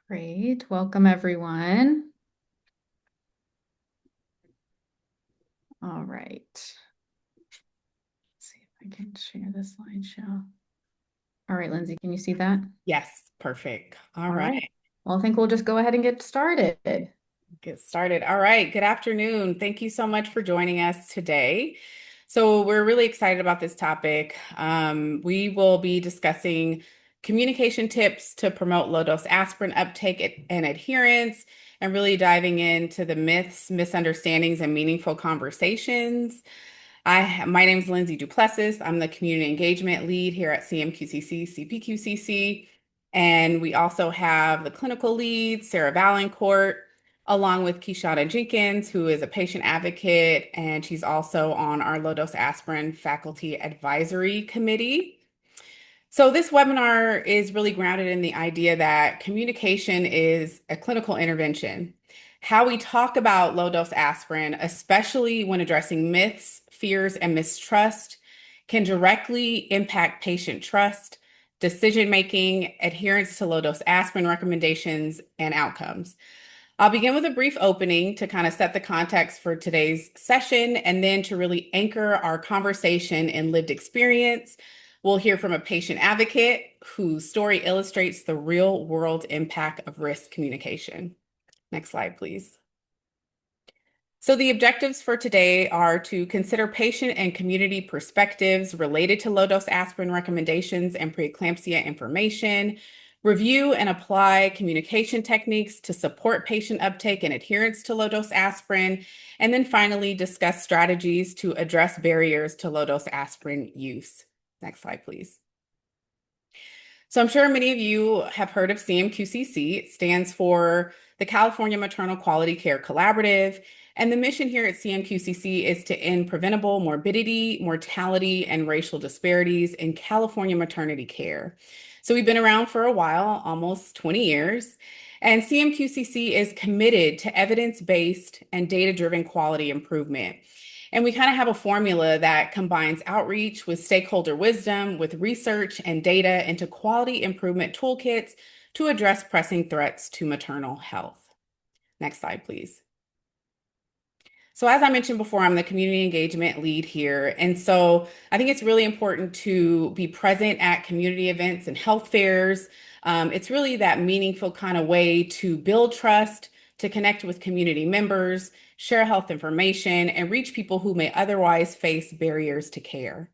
Great. Welcome, everyone. All right. Let's see if I can share this slideshow. All right, Lindsay, can you see that? Yes, perfect. All All right, right. Well, I think we'll just go ahead and get started. get started. All right, good afternoon. Thank you so much for joining us today. So, we're really excited about this topic. We will be discussing communication tips to promote low-dose aspirin uptake and adherence, and really diving into the myths, misunderstandings, and meaningful conversations. My name is Lindsay Duplessis. I'm the community engagement lead here at CMQCC, CPQCC. And we also have the clinical lead, Sarah Valancourt, along with Ky-Shana Jenkins, who is a patient advocate, and she's also on our low dose aspirin faculty advisory committee. So, this webinar is really grounded in the idea that communication is a clinical intervention. How we talk about low dose aspirin, especially when addressing myths, fears, and mistrust, can directly impact patient trust, decision making, adherence to low dose aspirin recommendations, and outcomes. I'll begin with a brief opening to kind of set the context for today's session and then to really anchor our conversation in lived experience. We'll hear from a patient advocate whose story illustrates the real world impact of risk communication. Next slide, please. So, the objectives for today are to consider patient and community perspectives related to low dose aspirin recommendations and preeclampsia information, review and apply communication techniques to support patient uptake and adherence to low dose aspirin, and then finally discuss strategies to address barriers to low dose aspirin use. Next slide, please. So I'm sure many of you have heard of CMQCC. It stands for the California Maternal Quality Care Collaborative. And the mission here at CMQCC is to end preventable morbidity, mortality, and racial disparities in California maternity care. So we've been around for a while, almost 20 years. And CMQCC is committed to evidence-based and data-driven quality improvement. And we kind of have a formula that combines outreach with stakeholder wisdom, with research and data into quality improvement toolkits to address pressing threats to maternal health. Next slide, please. So as I mentioned before, I'm the community engagement lead here. And so I think it's really important to be present at community events and health fairs. It's really that meaningful kind of way to build trust, to connect with community members, share health information, and reach people who may otherwise face barriers to care.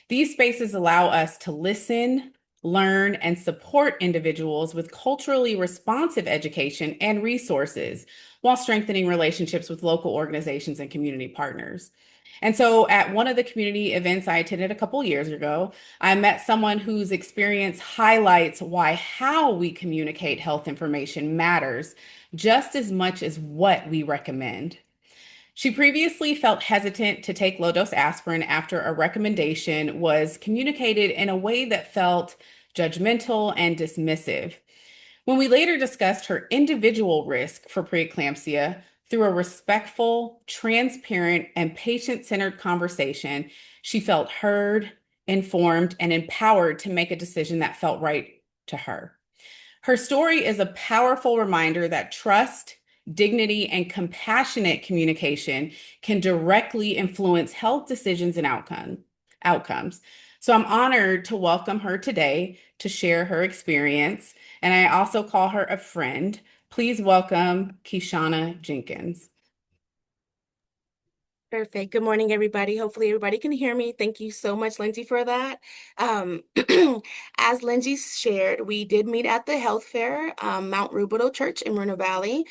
These spaces allow us to listen, learn, and support individuals with culturally responsive education and resources while strengthening relationships with local organizations and community partners. And so at one of the community events I attended a couple years ago, I met someone whose experience highlights why how we communicate health information matters just as much as what we recommend. She previously felt hesitant to take low dose aspirin after a recommendation was communicated in a way that felt judgmental and dismissive. When we later discussed her individual risk for preeclampsia through a respectful, transparent, and patient centered conversation, she felt heard, informed, and empowered to make a decision that felt right to her. Her story is a powerful reminder that trust, dignity, and compassionate communication can directly influence health decisions and outcomes. So I'm honored to welcome her today to share her experience, and I also call her a friend. Please welcome Ky-Shana Jenkins. Perfect. Good morning, everybody. Hopefully everybody can hear me. Thank you so much, Lindsay, for that. Um, as Lindsay shared, we did meet at the health fair, Mount Rubidoux Church in Moreno Valley.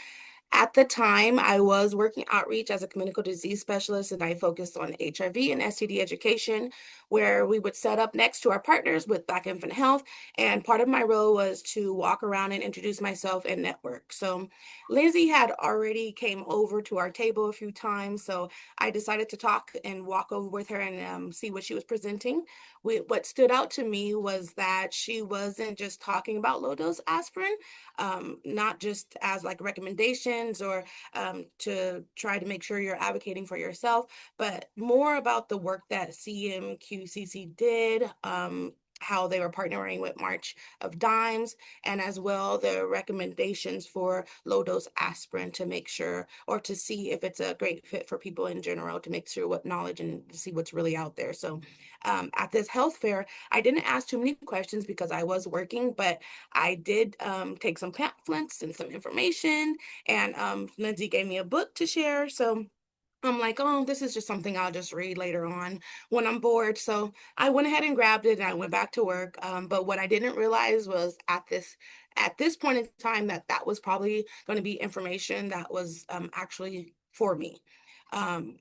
At the time, I was working outreach as a communicable disease specialist, and I focused on HIV and STD education, where we would set up next to our partners with Black Infant Health. And part of my role was to walk around and introduce myself and network. So Lindsay had already came over to our table a few times, so I decided to talk and walk over with her and see what she was presenting. What stood out to me was that she wasn't just talking about low dose aspirin, not just as like recommendations or to try to make sure you're advocating for yourself, but more about the work that CMQCC did. how they were partnering with March of Dimes, and as well the recommendations for low dose aspirin to make sure, or to see if it's a great fit for people in general, to make sure what knowledge and to see what's really out there. So at this health fair, I didn't ask too many questions because I was working, but I did take some pamphlets and some information, and Lindsay gave me a book to share. So I'm like, oh, this is just something I'll just read later on when I'm bored. So I went ahead and grabbed it and I went back to work. But what I didn't realize was at this point in time that that was probably going to be information that was actually for me.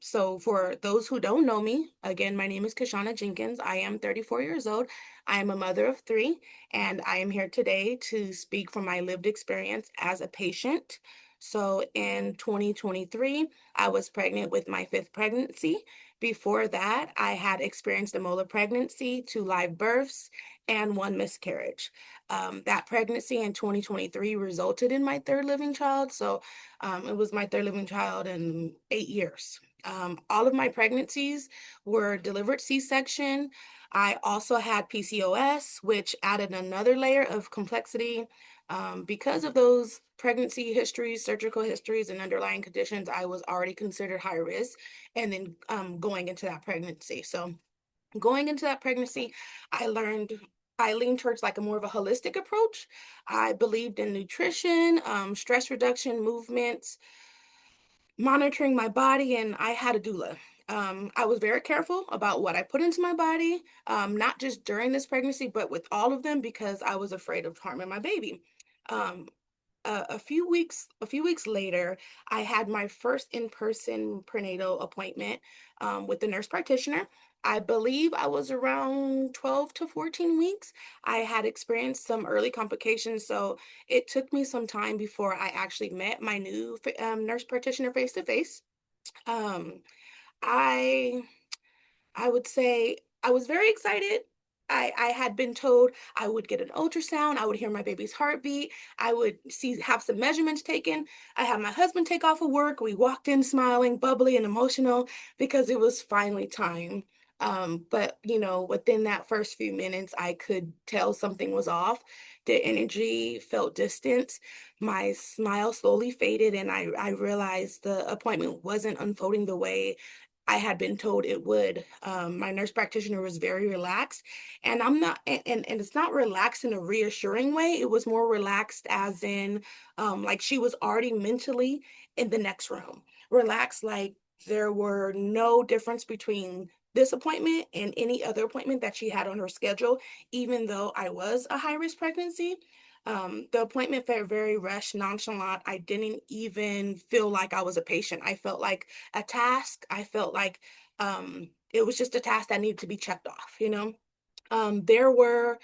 So for those who don't know me, again, my name is Ky-Shana Jenkins. I am 34 years old. I am a mother of three, and I am here today to speak from my lived experience as a patient. So in 2023, I was pregnant with my fifth pregnancy. Before that, I had experienced a molar pregnancy, two live births, and one miscarriage. That pregnancy in 2023 resulted in my third living child. So it was my third living child in 8 years. All of my pregnancies were delivered C-section. I also had PCOS, which added another layer of complexity. Because of those pregnancy histories, surgical histories, and underlying conditions, I was already considered high risk. And then going into that pregnancy. So going into that pregnancy, I leaned towards like a more of a holistic approach. I believed in nutrition, stress reduction, movements, monitoring my body, and I had a doula. I was very careful about what I put into my body, not just during this pregnancy, but with all of them, because I was afraid of harming my baby. Um, a few weeks later, I had my first in-person prenatal appointment with the nurse practitioner. I believe I was around 12 to 14 weeks. I had experienced some early complications, so it took me some time before I actually met my new nurse practitioner face to face. Um, I I would say I was very excited. I had been told I would get an ultrasound, I would hear my baby's heartbeat, I would have some measurements taken. I had my husband take off of work. We walked in smiling, bubbly, and emotional because it was finally time. But within that first few minutes, I could tell something was off. The energy felt distant. My smile slowly faded, and I realized the appointment wasn't unfolding the way I had been told it would. My nurse practitioner was very relaxed, and I'm not, and it's not relaxed in a reassuring way. It was more relaxed as in, like she was already mentally in the next room. Relaxed, like there were no difference between this appointment and any other appointment that she had on her schedule, even though I was a high risk pregnancy. The appointment felt very rushed, nonchalant. I didn't even feel like I was a patient. I felt like a task. I felt like it was just a task that needed to be checked off. There were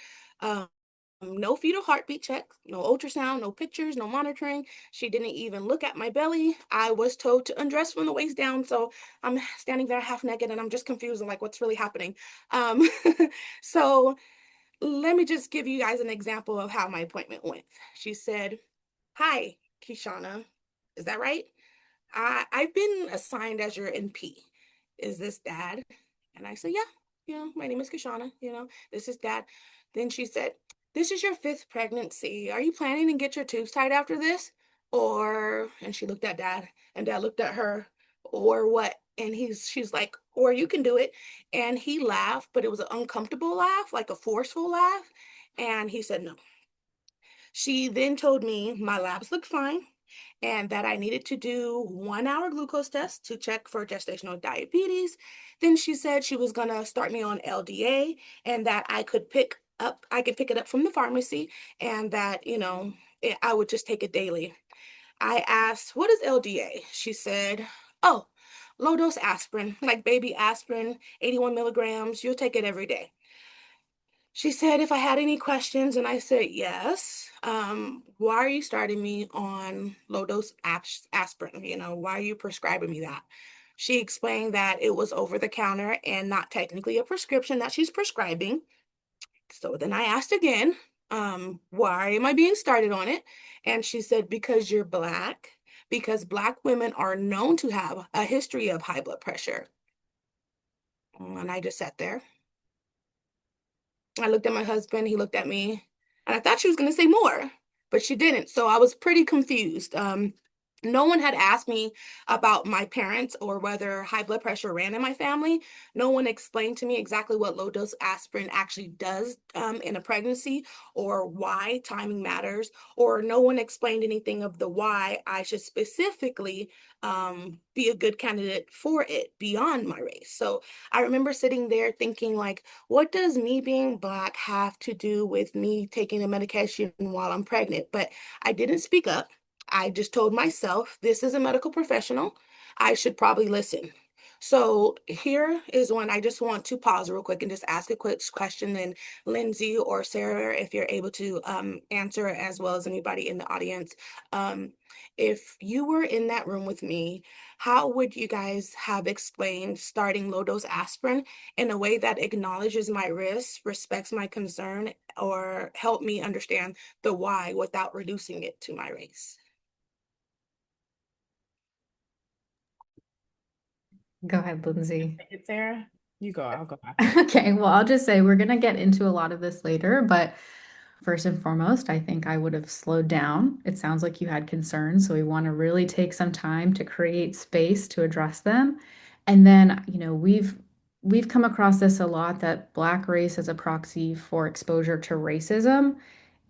no fetal heartbeat checks, no ultrasound, no pictures, no monitoring. She didn't even look at my belly. I was told to undress from the waist down. So I'm standing there half naked and I'm just confused and like, what's really happening? Um, so let me just give you guys an example of how my appointment went. She said, "Hi, Ky-Shana. Is that right? I've been assigned as your NP. Is this dad?" And I said, "Yeah, my name is Ky-Shana, this is dad." Then she said, "This is your fifth pregnancy. Are you planning to get your tubes tied after this? And she looked at dad, and dad looked at her, or what? And she's like, "Or you can do it." And he laughed, but it was an uncomfortable laugh, like a forceful laugh. And he said, "No." She then told me my labs looked fine and that I needed to do 1 hour glucose test to check for gestational diabetes. Then she said she was gonna start me on LDA and that I could pick it up from the pharmacy, and that, I would just take it daily. I asked, "What is LDA?" She said, "Oh, low dose aspirin, like baby aspirin, 81 milligrams. You'll take it every day." She said if I had any questions, and I said yes. Why are you starting me on low dose aspirin? Why are you prescribing me that? She explained that it was over the counter and not technically a prescription that she's prescribing. So then I asked again, why am I being started on it? And she said, because you're Black, because Black women are known to have a history of high blood pressure. And I just sat there. I looked at my husband, he looked at me, and I thought she was going to say more, but she didn't. So I was pretty confused. No one had asked me about my parents or whether high blood pressure ran in my family. No one explained to me exactly what low dose aspirin actually does in a pregnancy, or why timing matters, or no one explained anything of the why I should specifically be a good candidate for it beyond my race. So I remember sitting there thinking, like, what does me being Black have to do with me taking a medication while I'm pregnant? But I didn't speak up. I just told myself, this is a medical professional. I should probably listen. So here is when I just want to pause real quick and just ask a quick question. And Lindsay or Sarah, if you're able to answer, as well as anybody in the audience, um, if you were in that room with me, how would you guys have explained starting low dose aspirin in a way that acknowledges my risk, respects my concern, or help me understand the why without reducing it to my race? Go ahead, Lindsay. Take it, Sarah. You go. I'll go after. Okay, well, I'll just say we're going to get into a lot of this later, but first and foremost, I think I would have slowed down. It sounds like you had concerns, so we want to really take some time to create space to address them. And then, we've come across this a lot, that Black race as a proxy for exposure to racism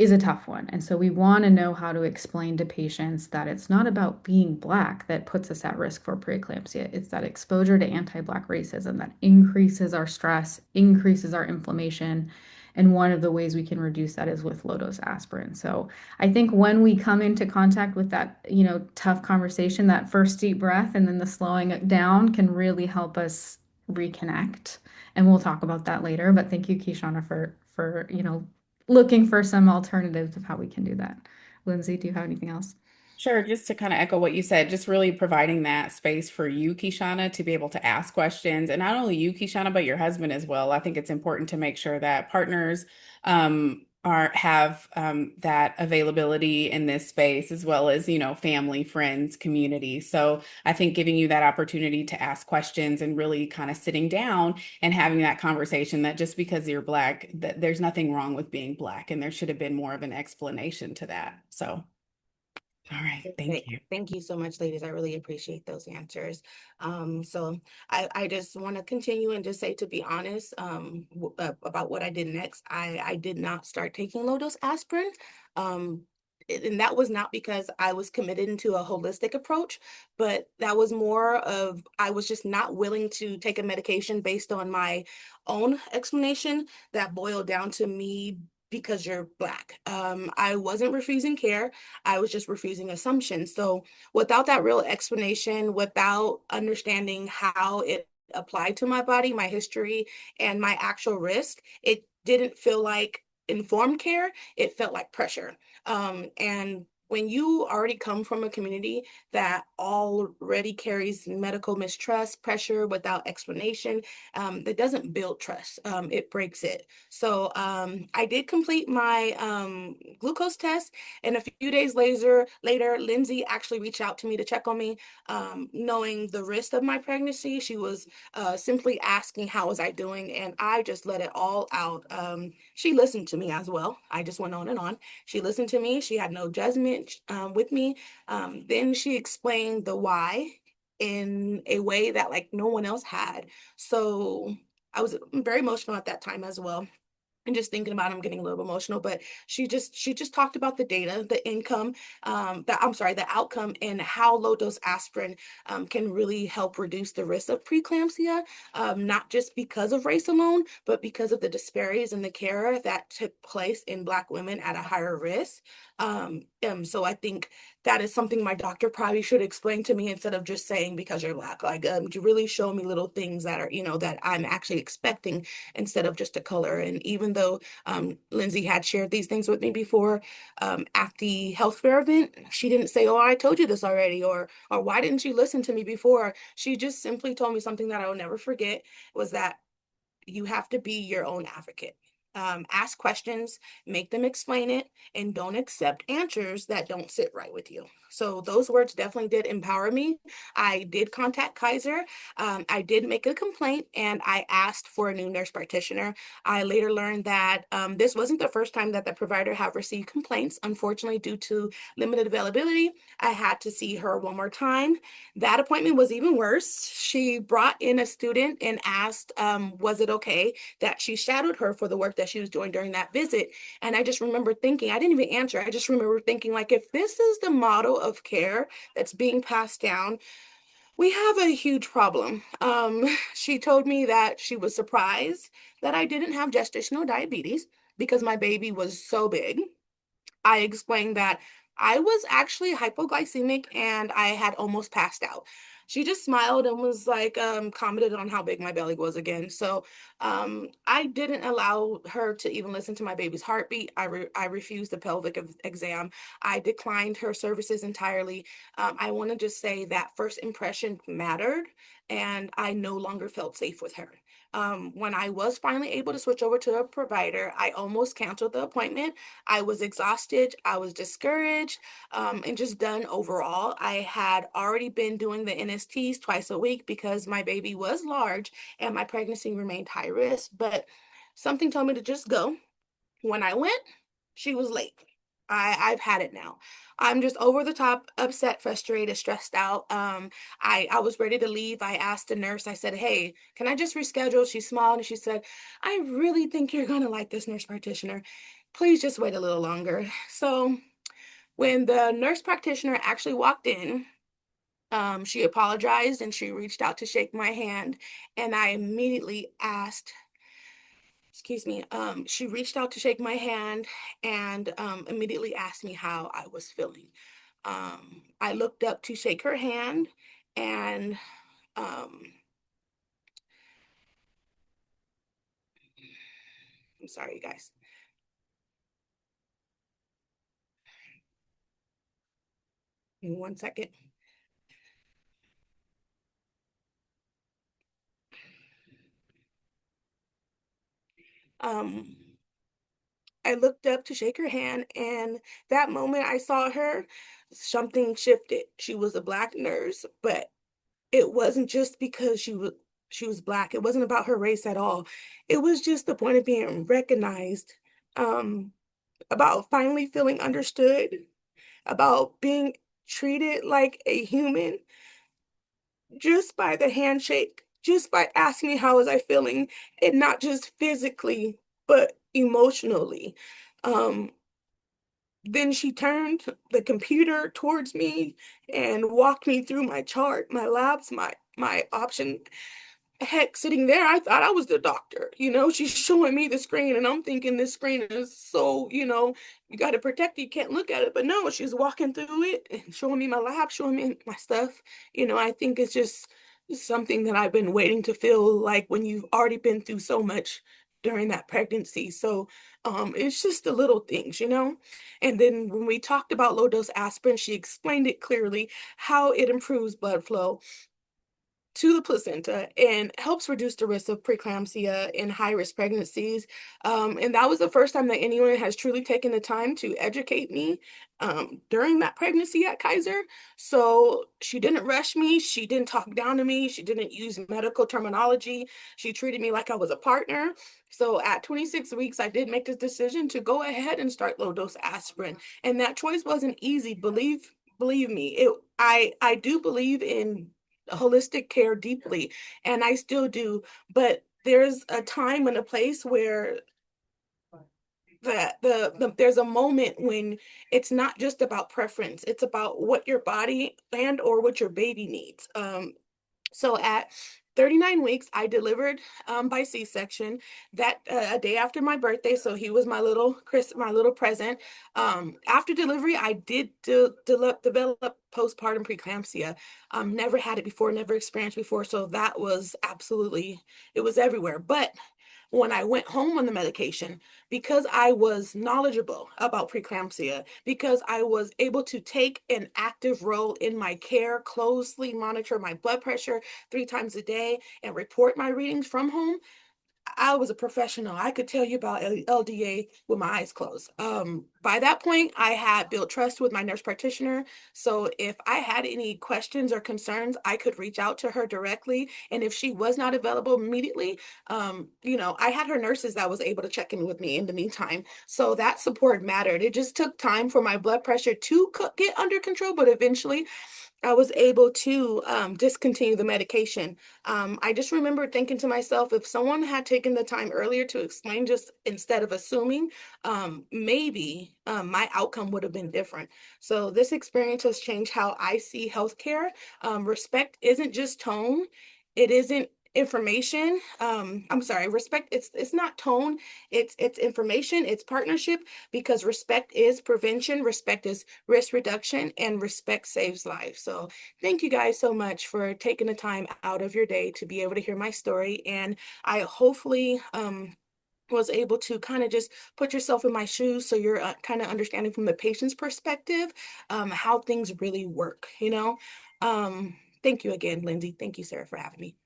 is a tough one. And so we want to know how to explain to patients that it's not about being Black that puts us at risk for preeclampsia. It's that exposure to anti-Black racism that increases our stress, increases our inflammation. And one of the ways we can reduce that is with low-dose aspirin. So I think when we come into contact with that, tough conversation, that first deep breath and then the slowing it down can really help us reconnect. And we'll talk about that later. But thank you, Ky-Shana, for looking for some alternatives of how we can do that. Lindsay, do you have anything else? Sure, just to kind of echo what you said, just really providing that space for you, Ky-Shana, to be able to ask questions. And not only you, Ky-Shana, but your husband as well. I think it's important to make sure that partners have that availability in this space, as well as, family, friends, community. So I think giving you that opportunity to ask questions and really kind of sitting down and having that conversation, that just because you're Black, that there's nothing wrong with being Black, and there should have been more of an explanation to that. So. All right, thank you. Thank you so much, ladies. I really appreciate those answers. So I just want to continue and just say, to be honest, about what I did next. I did not start taking low dose aspirin. And that was not because I was committed into a holistic approach, but that was more of, I was just not willing to take a medication based on my own explanation that boiled down to me because you're Black. I wasn't refusing care. I was just refusing assumptions. So without that real explanation, without understanding how it applied to my body, my history, and my actual risk, it didn't feel like informed care. It felt like pressure. And when you already come from a community that already carries medical mistrust, pressure without explanation, that doesn't build trust. It breaks it. So I did complete my glucose test, and a few days later, Lindsay actually reached out to me to check on me, knowing the risk of my pregnancy. She was simply asking how was I doing, and I just let it all out. She listened to me as well. I just went on and on. She listened to me. She had no judgment with me. Then she explained the why in a way that like no one else had. So I was very emotional at that time as well. And just thinking about it, I'm getting a little emotional, but she just talked about the data, the income, the outcome, and how low dose aspirin can really help reduce the risk of preeclampsia, not just because of race alone, but because of the disparities in the care that took place in Black women at a higher risk. So I think that is something my doctor probably should explain to me, instead of just saying because you're Black, like to really show me little things that are, that I'm actually expecting, instead of just a color. And even though Lindsay had shared these things with me before, at the health fair event, she didn't say, "Oh, I told you this already," or "Why didn't you listen to me before?" She just simply told me something that I will never forget, was that you have to be your own advocate. Ask questions, make them explain it, and don't accept answers that don't sit right with you. So those words definitely did empower me. I did contact Kaiser. I did make a complaint and I asked for a new nurse practitioner. I later learned that this wasn't the first time that the provider have received complaints. Unfortunately, due to limited availability, I had to see her one more time. That appointment was even worse. She brought in a student and asked, was it okay that she shadowed her for the work that she was doing during that visit. And I just remember thinking, I didn't even answer. I just remember thinking, like, if this is the model of care that's being passed down, we have a huge problem. She told me that she was surprised that I didn't have gestational diabetes because my baby was so big. I explained that I was actually hypoglycemic and I had almost passed out. She just smiled and was like, commented on how big my belly was again. So I didn't allow her to even listen to my baby's heartbeat. I refused the pelvic exam. I declined her services entirely. I want to just say that first impression mattered, and I no longer felt safe with her. When I was finally able to switch over to a provider, I almost canceled the appointment. I was exhausted, I was discouraged, and just done overall. I had already been doing the NSTs twice a week because my baby was large and my pregnancy remained high risk, but something told me to just go. When I went, she was late. I've had it now. I'm just over the top, upset, frustrated, stressed out. I was ready to leave. I asked the nurse, I said, hey, can I just reschedule? She smiled and she said, I really think you're gonna like this nurse practitioner. Please just wait a little longer. So when the nurse practitioner actually walked in, she apologized and she reached out to shake my hand. And I immediately asked, excuse me, she reached out to shake my hand and immediately asked me how I was feeling. I looked up to shake her hand and um, I'm sorry, you guys. Give me 1 second. Um, I looked up to shake her hand, and that moment I saw her, something shifted. She was a Black nurse, but it wasn't just because she was Black. It wasn't about her race at all. It was just the point of being recognized, um, about finally feeling understood, about being treated like a human just by the handshake, just by asking me how was I feeling, and not just physically, but emotionally. Um, then she turned the computer towards me and walked me through my chart, my labs, my option. Heck, sitting there, I thought I was the doctor. She's showing me the screen, and I'm thinking this screen is so, you got to protect it. You can't look at it. But no, she's walking through it and showing me my lab, showing me my stuff. I think it's just something that I've been waiting to feel like when you've already been through so much during that pregnancy. So it's just the little things. And then when we talked about low dose aspirin, she explained it clearly how it improves blood flow to the placenta and helps reduce the risk of preeclampsia in high-risk pregnancies. And that was the first time that anyone has truly taken the time to educate me during that pregnancy at Kaiser. So she didn't rush me. She didn't talk down to me. She didn't use medical terminology. She treated me like I was a partner. So at 26 weeks, I did make the decision to go ahead and start low-dose aspirin. And that choice wasn't easy. Believe me, I do believe in holistic care deeply, and I still do, but there's a time and a place where there's a moment when it's not just about preference, it's about what your body and or what your baby needs. So at 39 weeks, I delivered by C-section that a day after my birthday. So he was my little present. After delivery, I did develop postpartum preeclampsia. Never had it before, never experienced before. So that was absolutely, it was everywhere. But when I went home on the medication, because I was knowledgeable about preeclampsia, because I was able to take an active role in my care, closely monitor my blood pressure 3 times a day, and report my readings from home, I was a professional. I could tell you about LDA with my eyes closed. By that point, I had built trust with my nurse practitioner. So if I had any questions or concerns, I could reach out to her directly. And if she was not available immediately, I had her nurses that was able to check in with me in the meantime. So that support mattered. It just took time for my blood pressure to get under control, but eventually I was able to discontinue the medication. I just remember thinking to myself, if someone had taken the time earlier to explain just instead of assuming, maybe my outcome would have been different. So this experience has changed how I see healthcare. Respect isn't just tone. It isn't information. I'm sorry, respect, it's not tone, it's information, it's partnership, because respect is prevention, respect is risk reduction, and respect saves lives. So thank you guys so much for taking the time out of your day to be able to hear my story. And I hopefully was able to kind of just put yourself in my shoes so you're kind of understanding from the patient's perspective how things really work. Thank you again, Lindsay. Thank you, Sarah, for having me.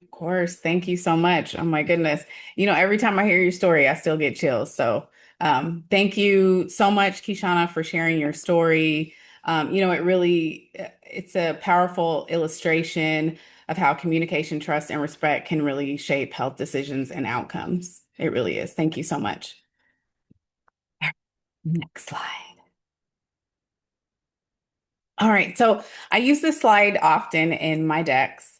Of course. Thank you so much. Oh my goodness. Every time I hear your story, I still get chills. So, thank you so much, Ky-Shana, for sharing your story. It's a powerful illustration of how communication, trust, and respect can really shape health decisions and outcomes. It really is. Thank you so much. Next slide. All right, so I use this slide often in my decks.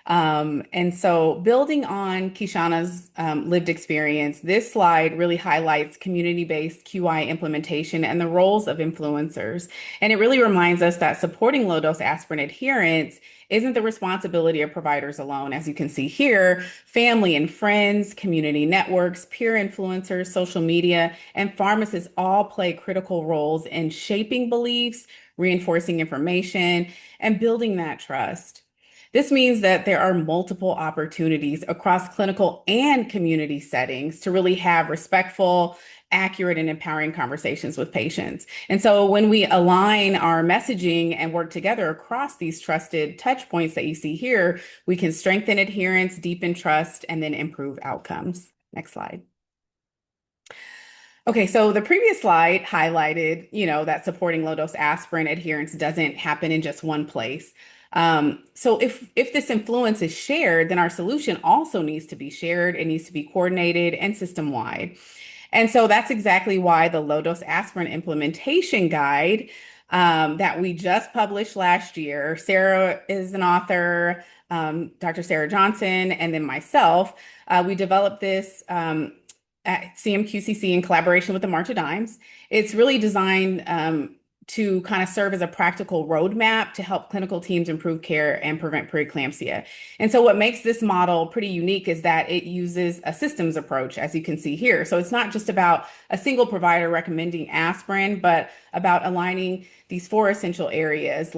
And so building on Ky-Shana's lived experience, this slide really highlights community-based QI implementation and the roles of influencers. And it really reminds us that supporting low-dose aspirin adherence isn't the responsibility of providers alone. As you can see here, family and friends, community networks, peer influencers, social media, and pharmacists all play critical roles in shaping beliefs, reinforcing information, and building that trust. This means that there are multiple opportunities across clinical and community settings to really have respectful, accurate, and empowering conversations with patients. And so when we align our messaging and work together across these trusted touch points that you see here, we can strengthen adherence, deepen trust, and then improve outcomes. Next slide. Okay, so the previous slide highlighted, that supporting low-dose aspirin adherence doesn't happen in just one place. So if this influence is shared, then our solution also needs to be shared. It needs to be coordinated and system-wide. And so that's exactly why the low-dose aspirin implementation guide that we just published last year, Sarah is an author, Dr. Sarah Johnson, and then myself, we developed this at CMQCC in collaboration with the March of Dimes. It's really designed to kind of serve as a practical roadmap to help clinical teams improve care and prevent preeclampsia. And so what makes this model pretty unique is that it uses a systems approach, as you can see here. So it's not just about a single provider recommending aspirin, but about aligning these four essential areas,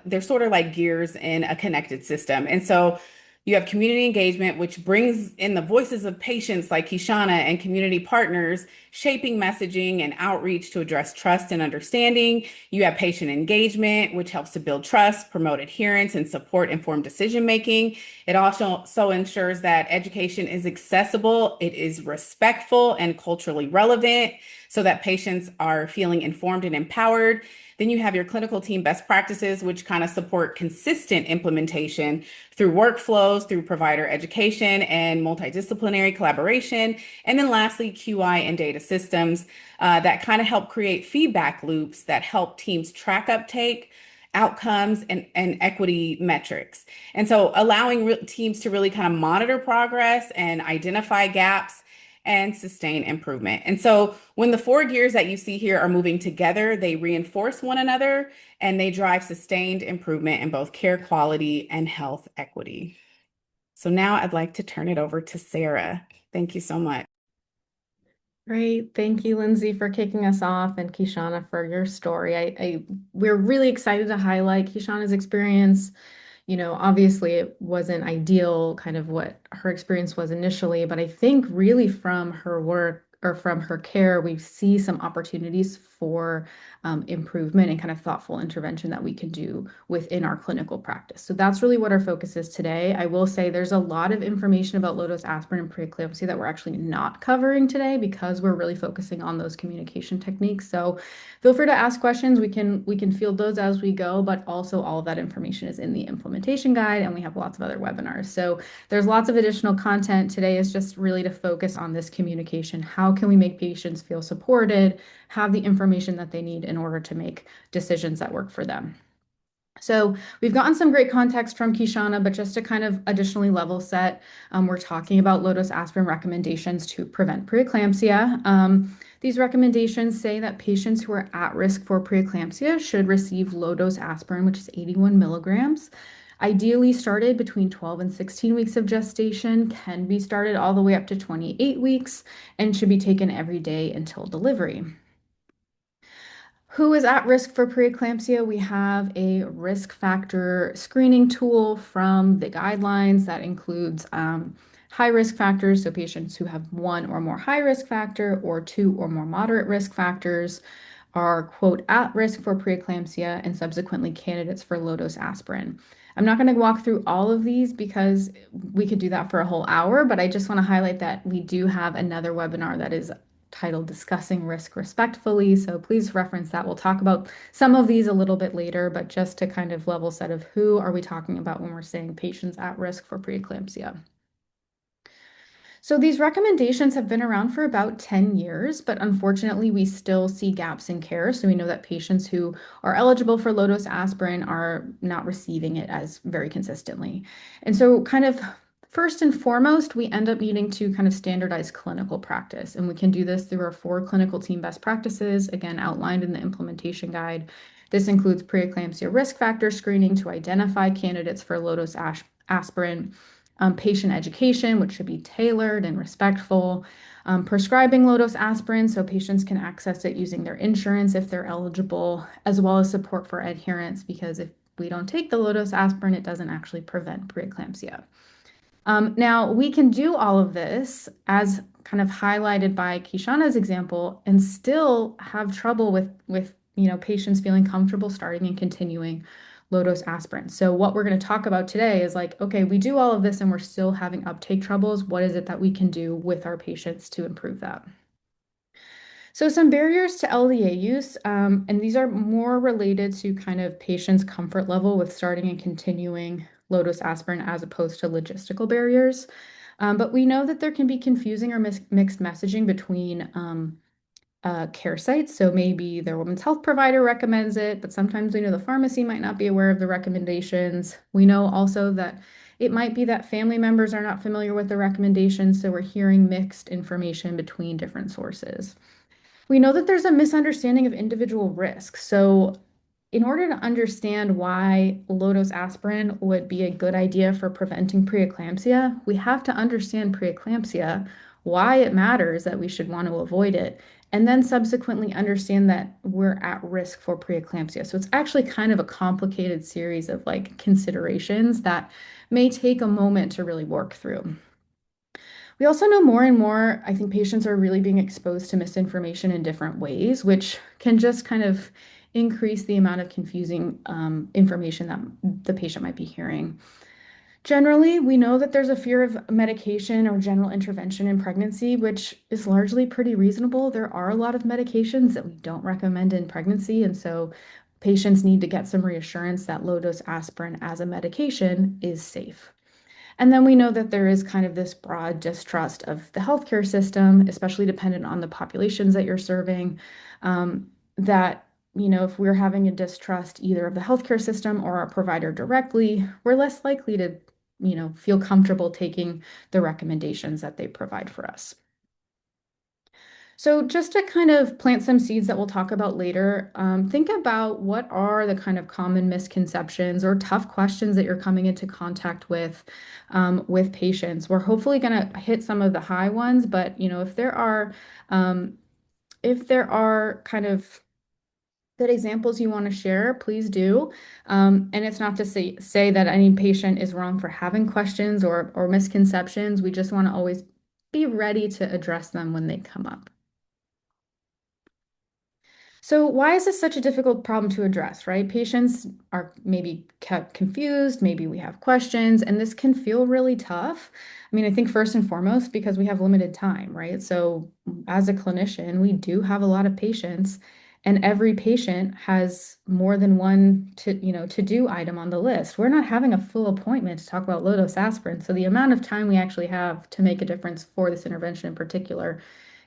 they're sort of like gears in a connected system. And so you have community engagement, which brings in the voices of patients like Ky-Shana and community partners, shaping messaging and outreach to address trust and understanding. You have patient engagement, which helps to build trust, promote adherence, and support informed decision-making. It also ensures that education is accessible, it is respectful and culturally relevant, so that patients are feeling informed and empowered. Then you have your clinical team best practices, which kind of support consistent implementation through workflows, through provider education and multidisciplinary collaboration. And then lastly, QI and data systems that kind of help create feedback loops that help teams track uptake, outcomes, and equity metrics. And so allowing teams to really kind of monitor progress and identify gaps and sustain improvement. And so when the four gears that you see here are moving together, they reinforce one another and they drive sustained improvement in both care quality and health equity. So now I'd like to turn it over to Sarah. Thank you so much. Great. Thank you, Lindsay, for kicking us off, and Ky-Shana for your story. We're really excited to highlight Ky-Shana's experience. Obviously it wasn't ideal, kind of what her experience was initially, but I think really from her work or from her care, we see some opportunities for improvement and kind of thoughtful intervention that we can do within our clinical practice. So that's really what our focus is today. I will say there's a lot of information about low-dose aspirin and preeclampsia that we're actually not covering today because we're really focusing on those communication techniques. So feel free to ask questions. We can field those as we go, but also all of that information is in the implementation guide, and we have lots of other webinars. So there's lots of additional content. Today is just really to focus on this communication. How can we make patients feel supported, have the information that they need in order to make decisions that work for them? So we've gotten some great context from Ky-Shana, but just to kind of additionally level set, we're talking about low-dose aspirin recommendations to prevent preeclampsia. These recommendations say that patients who are at risk for preeclampsia should receive low-dose aspirin, which is 81 milligrams. Ideally started between 12 and 16 weeks of gestation, can be started all the way up to 28 weeks, and should be taken every day until delivery. Who is at risk for preeclampsia? We have a risk factor screening tool from the guidelines that includes high risk factors, so patients who have one or more high risk factor or two or more moderate risk factors are, quote, at risk for preeclampsia and subsequently candidates for low-dose aspirin. I'm not going to walk through all of these because we could do that for a whole hour, but I just want to highlight that we do have another webinar that is titled Discussing Risk Respectfully. So please reference that. We'll talk about some of these a little bit later, but just to kind of level set of who are we talking about when we're saying patients at risk for preeclampsia. So these recommendations have been around for about 10 years, but unfortunately we still see gaps in care. So we know that patients who are eligible for low-dose aspirin are not receiving it as very consistently. And so kind of first and foremost, we end up needing to kind of standardize clinical practice. And we can do this through our 4 clinical team best practices, again, outlined in the implementation guide. This includes preeclampsia risk factor screening to identify candidates for low-dose aspirin, patient education, which should be tailored and respectful, prescribing low-dose aspirin so patients can access it using their insurance if they're eligible, as well as support for adherence, because if we don't take the low-dose aspirin, it doesn't actually prevent preeclampsia. Now, we can do all of this as kind of highlighted by Ky-Shana's example and still have trouble with patients feeling comfortable starting and continuing low-dose aspirin. So what we're going to talk about today is like, okay, we do all of this and we're still having uptake troubles. What is it that we can do with our patients to improve that? So some barriers to LDA use, and these are more related to kind of patients' comfort level with starting and continuing low-dose aspirin as opposed to logistical barriers. But we know that there can be confusing or mixed messaging between care sites. So maybe their women's health provider recommends it, but sometimes we know the pharmacy might not be aware of the recommendations. We know also that it might be that family members are not familiar with the recommendations, so we're hearing mixed information between different sources. We know that there's a misunderstanding of individual risks. So in order to understand why low-dose aspirin would be a good idea for preventing preeclampsia, we have to understand preeclampsia, why it matters that we should want to avoid it, and then subsequently understand that we're at risk for preeclampsia. So it's actually kind of a complicated series of like considerations that may take a moment to really work through. We also know more and more, I think patients are really being exposed to misinformation in different ways, which can just kind of increase the amount of confusing information that the patient might be hearing. Generally, we know that there's a fear of medication or general intervention in pregnancy, which is largely pretty reasonable. There are a lot of medications that we don't recommend in pregnancy, and so patients need to get some reassurance that low-dose aspirin as a medication is safe. And then we know that there is kind of this broad distrust of the healthcare system, especially dependent on the populations that you're serving, that if we're having a distrust either of the healthcare system or our provider directly, we're less likely to, feel comfortable taking the recommendations that they provide for us. So just to kind of plant some seeds that we'll talk about later, think about what are the kind of common misconceptions or tough questions that you're coming into contact with patients. We're hopefully going to hit some of the high ones, but if there are kind of good examples you want to share, please do. And it's not to say that any patient is wrong for having questions or misconceptions. We just want to always be ready to address them when they come up. So why is this such a difficult problem to address, right? Patients are maybe kept confused, maybe we have questions, and this can feel really tough. I mean, I think first and foremost, because we have limited time, right? So as a clinician, we do have a lot of patients, and every patient has more than one to-do item on the list. We're not having a full appointment to talk about low-dose aspirin. So the amount of time we actually have to make a difference for this intervention in particular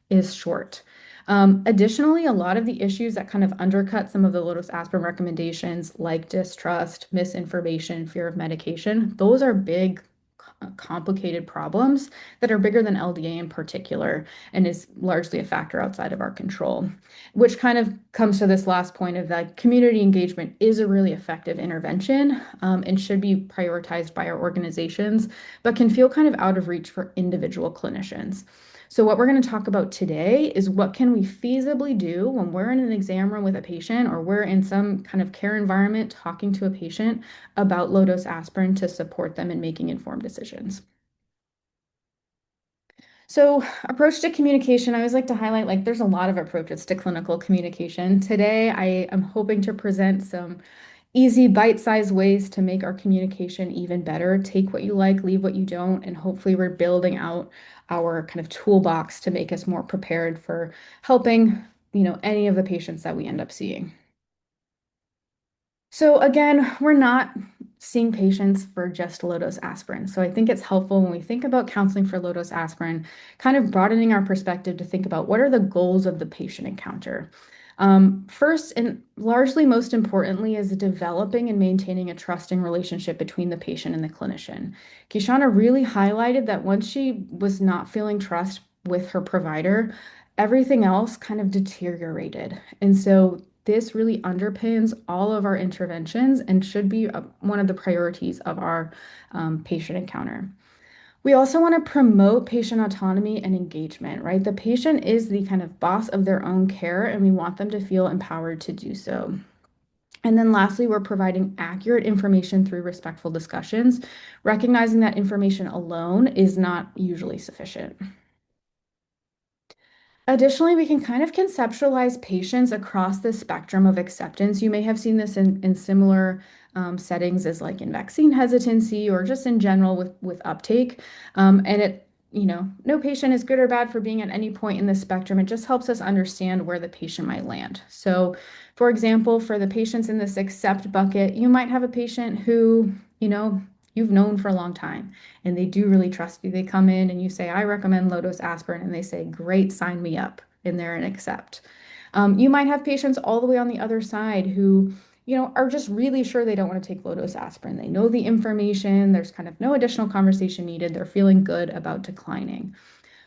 is short. Additionally, a lot of the issues that kind of undercut some of the low-dose aspirin recommendations, like distrust, misinformation, fear of medication, those are big, complicated problems that are bigger than LDA in particular, and is largely a factor outside of our control. Which kind of comes to this last point of that community engagement is a really effective intervention, and should be prioritized by our organizations, but can feel kind of out of reach for individual clinicians. So what we're going to talk about today is what can we feasibly do when we're in an exam room with a patient or we're in some kind of care environment talking to a patient about low-dose aspirin to support them in making informed decisions. So, approach to communication, I always like to highlight like there's a lot of approaches to clinical communication. Today, I am hoping to present some easy bite-sized ways to make our communication even better. Take what you like, leave what you don't, and hopefully we're building out our kind of toolbox to make us more prepared for helping, any of the patients that we end up seeing. So again, we're not seeing patients for just low-dose aspirin. So I think it's helpful when we think about counseling for low-dose aspirin, kind of broadening our perspective to think about what are the goals of the patient encounter. First, and largely most importantly, is developing and maintaining a trusting relationship between the patient and the clinician. Ky-Shana really highlighted that once she was not feeling trust with her provider, everything else kind of deteriorated. And so this really underpins all of our interventions and should be one of the priorities of our patient encounter. We also want to promote patient autonomy and engagement, right? The patient is the kind of boss of their own care, and we want them to feel empowered to do so. And then lastly, we're providing accurate information through respectful discussions, recognizing that information alone is not usually sufficient. Additionally, we can kind of conceptualize patients across the spectrum of acceptance. You may have seen this in similar settings as like in vaccine hesitancy or just in general with uptake. And no patient is good or bad for being at any point in the spectrum. It just helps us understand where the patient might land. So, for example, for the patients in this accept bucket, you might have a patient who, you've known for a long time and they do really trust you. They come in and you say, I recommend low-dose aspirin, and they say, great, sign me up, and they're an accept. You might have patients all the way on the other side who, are just really sure they don't want to take low-dose aspirin. They know the information, there's kind of no additional conversation needed, they're feeling good about declining.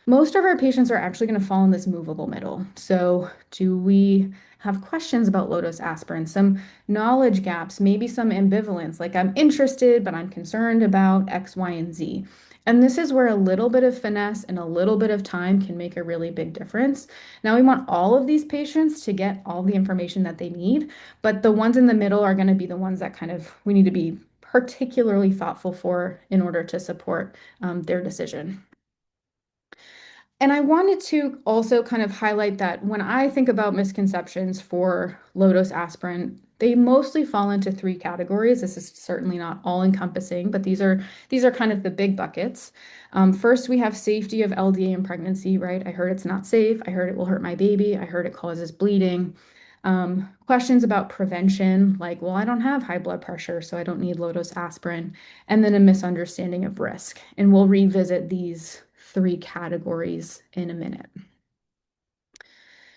Most of our patients are actually going to fall in this movable middle. So, do we have questions about low-dose aspirin? Some knowledge gaps, maybe some ambivalence, like I'm interested, but I'm concerned about X, Y, and Z. And this is where a little bit of finesse and a little bit of time can make a really big difference. Now, we want all of these patients to get all the information that they need, but the ones in the middle are going to be the ones that kind of we need to be particularly thoughtful for in order to support their decision. And I wanted to also kind of highlight that when I think about misconceptions for low-dose aspirin, they mostly fall into three categories. This is certainly not all-encompassing, but these are kind of the big buckets. First, we have safety of LDA in pregnancy, right? I heard it's not safe. I heard it will hurt my baby. I heard it causes bleeding. Questions about prevention, like, well, I don't have high blood pressure, so I don't need low-dose aspirin. And then a misunderstanding of risk. And we'll revisit these three categories in a minute.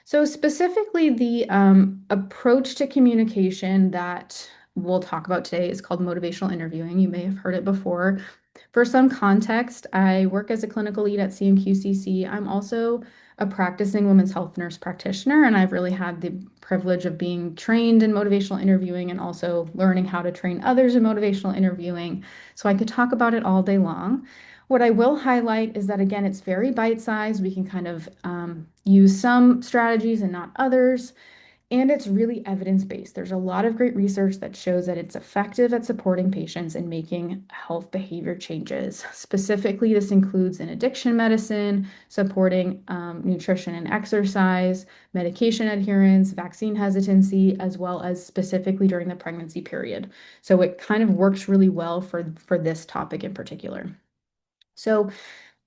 So specifically, the approach to communication that we'll talk about today is called motivational interviewing. You may have heard it before. For some context, I work as a clinical lead at CMQCC. I'm also a practicing women's health nurse practitioner, and I've really had the privilege of being trained in motivational interviewing and also learning how to train others in motivational interviewing. So I could talk about it all day long. What I will highlight is that, again, it's very bite-sized. We can kind of use some strategies and not others. And it's really evidence-based. There's a lot of great research that shows that it's effective at supporting patients in making health behavior changes. Specifically, this includes in addiction medicine, supporting nutrition and exercise, medication adherence, vaccine hesitancy, as well as specifically during the pregnancy period. So it kind of works really well for this topic in particular. So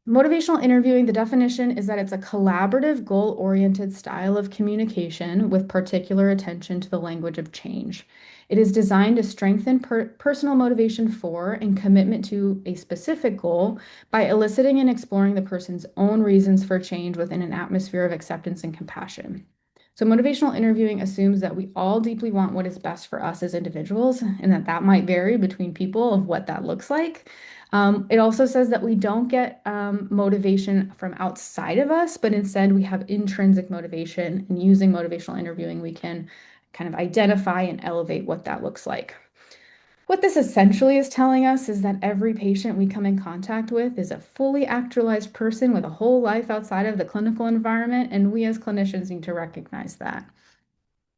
motivational interviewing, the definition is that it's a collaborative, goal-oriented style of communication with particular attention to the language of change. It is designed to strengthen personal motivation for and commitment to a specific goal by eliciting and exploring the person's own reasons for change within an atmosphere of acceptance and compassion. So, motivational interviewing assumes that we all deeply want what is best for us as individuals, and that might vary between people of what that looks like. It also says that we don't get motivation from outside of us, but instead we have intrinsic motivation. And using motivational interviewing, we can kind of identify and elevate what that looks like. What this essentially is telling us is that every patient we come in contact with is a fully actualized person with a whole life outside of the clinical environment, and we as clinicians need to recognize that.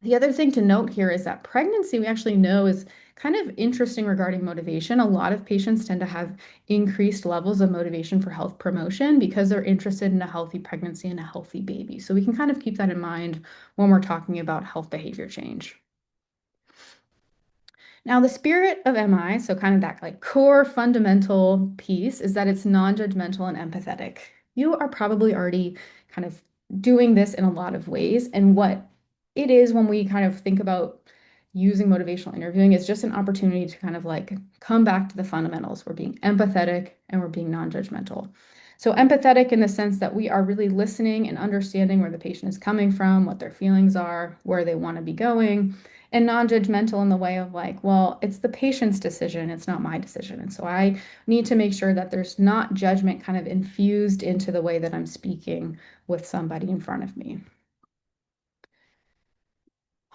The other thing to note here is that pregnancy, we actually know, is kind of interesting regarding motivation. A lot of patients tend to have increased levels of motivation for health promotion because they're interested in a healthy pregnancy and a healthy baby. So we can kind of keep that in mind when we're talking about health behavior change. Now, the spirit of MI, so kind of that like core fundamental piece, is that it's non-judgmental and empathetic. You are probably already kind of doing this in a lot of ways. And what it is when we kind of think about using motivational interviewing is just an opportunity to kind of like come back to the fundamentals. We're being empathetic and we're being non-judgmental. So empathetic in the sense that we are really listening and understanding where the patient is coming from, what their feelings are, where they want to be going, and non-judgmental in the way of like, well, it's the patient's decision, it's not my decision. And so I need to make sure that there's not judgment kind of infused into the way that I'm speaking with somebody in front of me.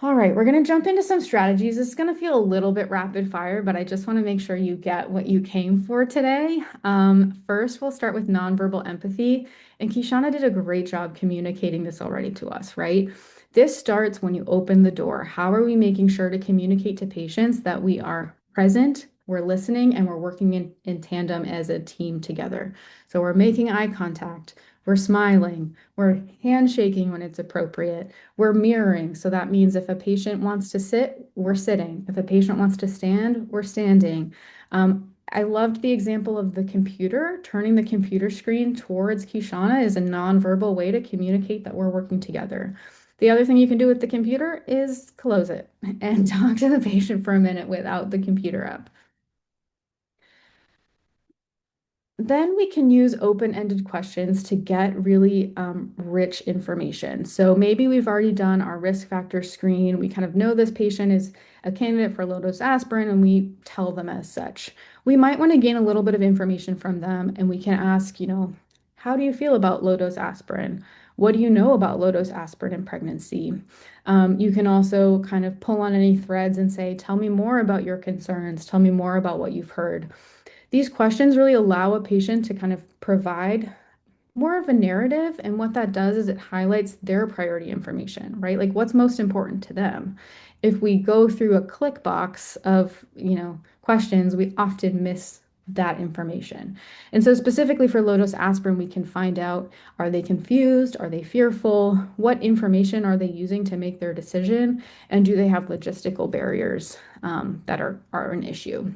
All right, we're going to jump into some strategies. This is going to feel a little bit rapid fire, but I just want to make sure you get what you came for today. First, we'll start with nonverbal empathy. And Ky-Shana did a great job communicating this already to us, right? This starts when you open the door. How are we making sure to communicate to patients that we are present, we're listening, and we're working in tandem as a team together? So we're making eye contact, we're smiling, we're handshaking when it's appropriate. We're mirroring. So that means if a patient wants to sit, we're sitting. If a patient wants to stand, we're standing. I loved the example of the computer. Turning the computer screen towards Ky-Shana is a nonverbal way to communicate that we're working together. The other thing you can do with the computer is close it and talk to the patient for a minute without the computer up. Then we can use open-ended questions to get really rich information. So maybe we've already done our risk factor screen. We kind of know this patient is a candidate for low-dose aspirin, and we tell them as such. We might want to gain a little bit of information from them, and we can ask, how do you feel about low-dose aspirin? What do you know about low-dose aspirin in pregnancy? You can also kind of pull on any threads and say, tell me more about your concerns. Tell me more about what you've heard. These questions really allow a patient to kind of provide more of a narrative. And what that does is it highlights their priority information, right? Like what's most important to them. If we go through a click box of, questions, we often miss that information. And so specifically for low-dose aspirin, we can find out, are they confused? Are they fearful? What information are they using to make their decision? And do they have logistical barriers that are an issue?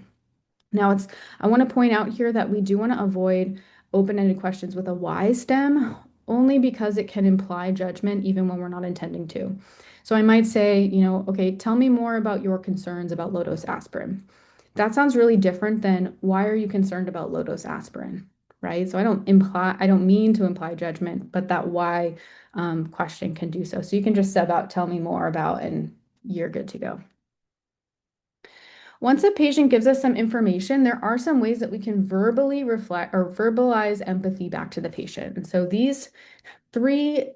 Now, I want to point out here that we do want to avoid open-ended questions with a why stem, only because it can imply judgment even when we're not intending to. So I might say, okay, tell me more about your concerns about low-dose aspirin. That sounds really different than why are you concerned about low-dose aspirin, right? So I don't mean to imply judgment, but that why question can do so. So you can just sub out, tell me more about, and you're good to go. Once a patient gives us some information, there are some ways that we can verbally reflect or verbalize empathy back to the patient. And so these three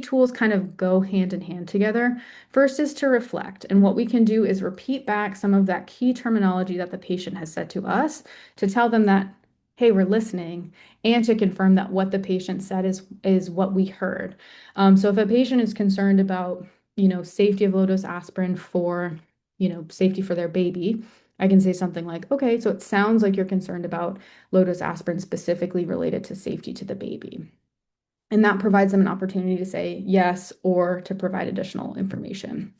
tools kind of go hand in hand together. First is to reflect. And what we can do is repeat back some of that key terminology that the patient has said to us to tell them that, hey, we're listening, and to confirm that what the patient said is what we heard. So if a patient is concerned about safety of low-dose aspirin for, safety for their baby, I can say something like, okay, so it sounds like you're concerned about low-dose aspirin specifically related to safety to the baby. And that provides them an opportunity to say yes or to provide additional information.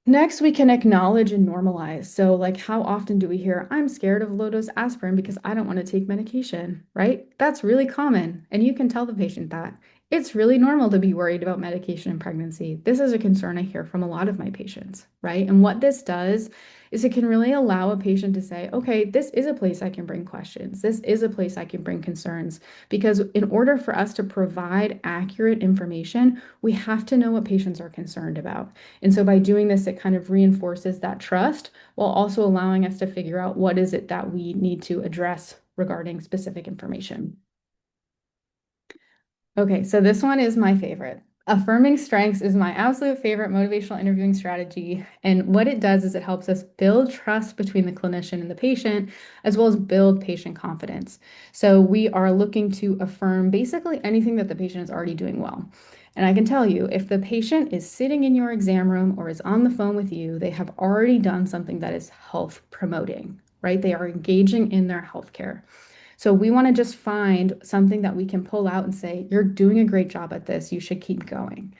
Next, we can acknowledge and normalize. So, like, how often do we hear, I'm scared of low-dose aspirin because I don't want to take medication, right? That's really common. And you can tell the patient that. It's really normal to be worried about medication in pregnancy. This is a concern I hear from a lot of my patients, right? And what this does is it can really allow a patient to say, okay, this is a place I can bring questions. This is a place I can bring concerns. Because in order for us to provide accurate information, we have to know what patients are concerned about. And so by doing this, it kind of reinforces that trust while also allowing us to figure out what is it that we need to address regarding specific information. Okay, so this one is my favorite. Affirming strengths is my absolute favorite motivational interviewing strategy. And what it does is it helps us build trust between the clinician and the patient, as well as build patient confidence. So we are looking to affirm basically anything that the patient is already doing well. And I can tell you, if the patient is sitting in your exam room or is on the phone with you, they have already done something that is health promoting, right? They are engaging in their healthcare. So we want to just find something that we can pull out and say, you're doing a great job at this. You should keep going.